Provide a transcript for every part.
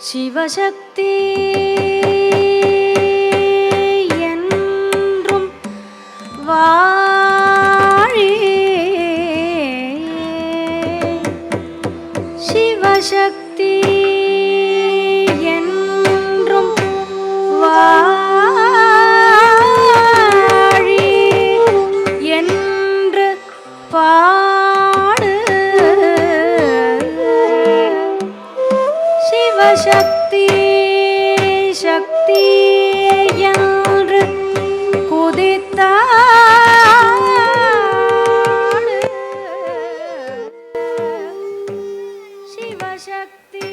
சிவசக்தி என்றும் வாழி சிவசக்தி என்றும் வாழி என்று பாடு சிவசக்தி சக்தி என்று குதித்தாடு சிவசக்தி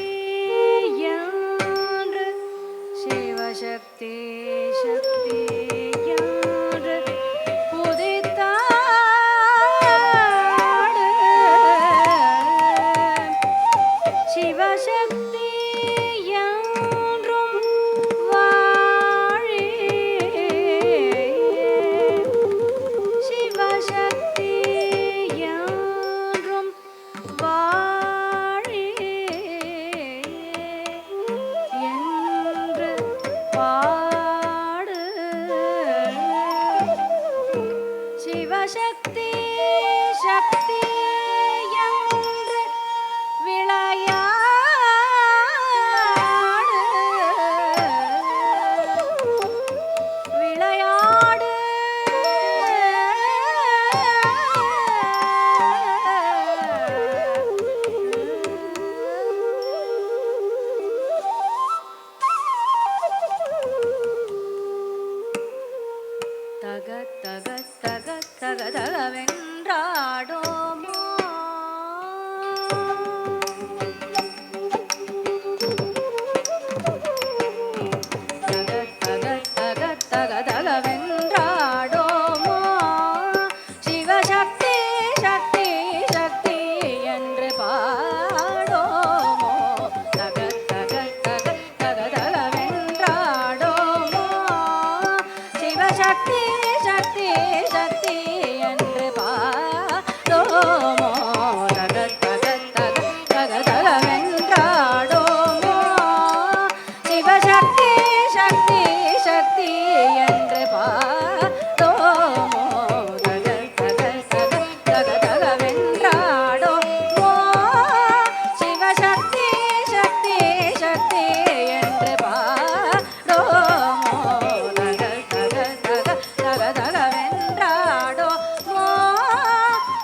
என்று சிவசக்தி சக்தி என்று குதித்தாடு சிவசக்தி சிவசக்தி சக்தி என்று விளையாடு விளையாடு தக தக தக தக தகவென்றாடோமோ தக தக தக தக தகவென்றாடோமோ சிவசக்தி சக்தி சக்தி என்று பாடோமோ தக தக தக தக தகவென்றாடோமோ சிவசக்தி சக்தி சக்தி என்று பாடோமோ தக தக தக தக தகவென்றாடோமோ சிவசக்தி சக்தி சக்தி என்று பாடோமோ தக தக தக தக தகவென்றாடோமோ சிவசக்தி சக்தி சக்தி என்று பாடோமோ தக தக தக தக தகவென்றாடோமோ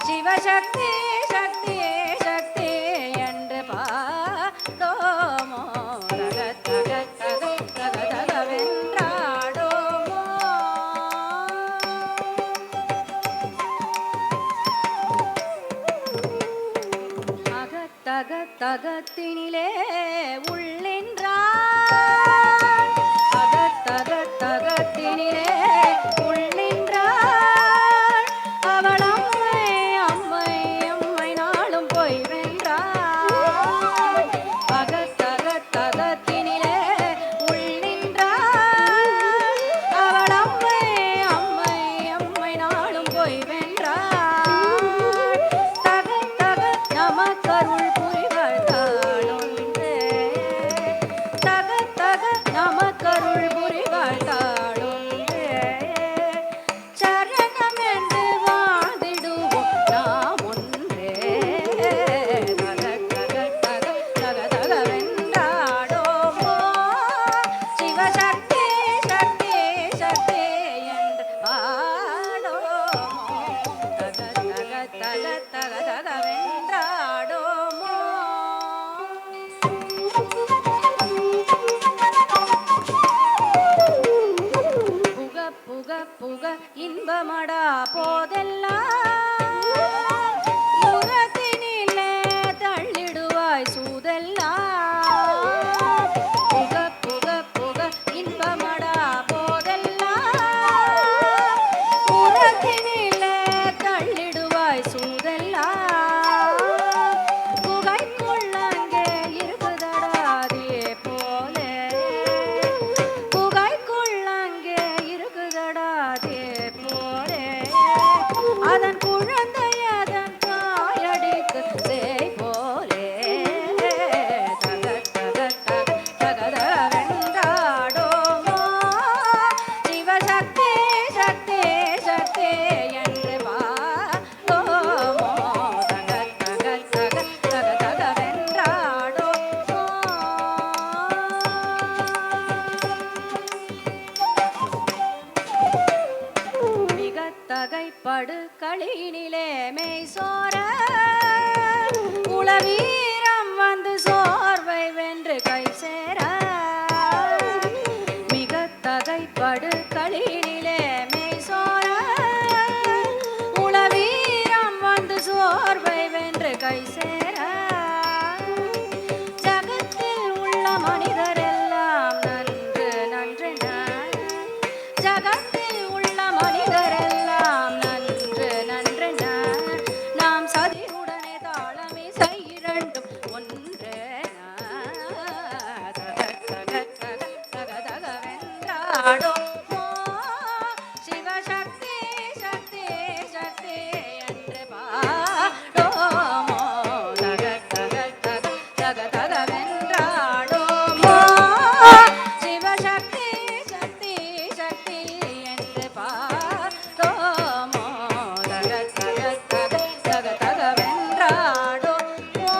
சிவசக்தி சக்தி சக்தி என்று பாடோமோ தக தக தக தக தகவென்றாடோமோ அகத்தக தகத்தினிலே உள்ளின்றார் அகத்தக தகத்தினிலே உள்ளின்றார் அவள் அம்மை அம்மை அம்மை நாளும் போய் வென்றார் அகத்தக தகத்தினிலே உள்ளின்றார் அவள் அம்மை அம்மை அம்மை நாளும் போய் வென்றார் தக தக நமக்கருள் புரிவாள் தாளொன்றே வென்று கை சேர மிக தகைப்படு களினிலே மெய் சோர உளவீரம் வந்து சோர்வை வென்று கை சேர ஜகத்தில் உள்ள மனிதரெல்லாம் நன்று நன்றென ஜகத்தில் உள்ள மனிதரெல்லாம் நன்று நன்றென நாம் சதிருடனே தாளமே இரண்டும் ஒன்றென தகதகவென்றாடோ சிவசக்தி சக்தி சக்தி என்று பாடோமோ தகதகவென்றாடோமோ சிவசக்தி சக்தி சக்தி என்று பாடோமோ தகதகவென்றாடோமோ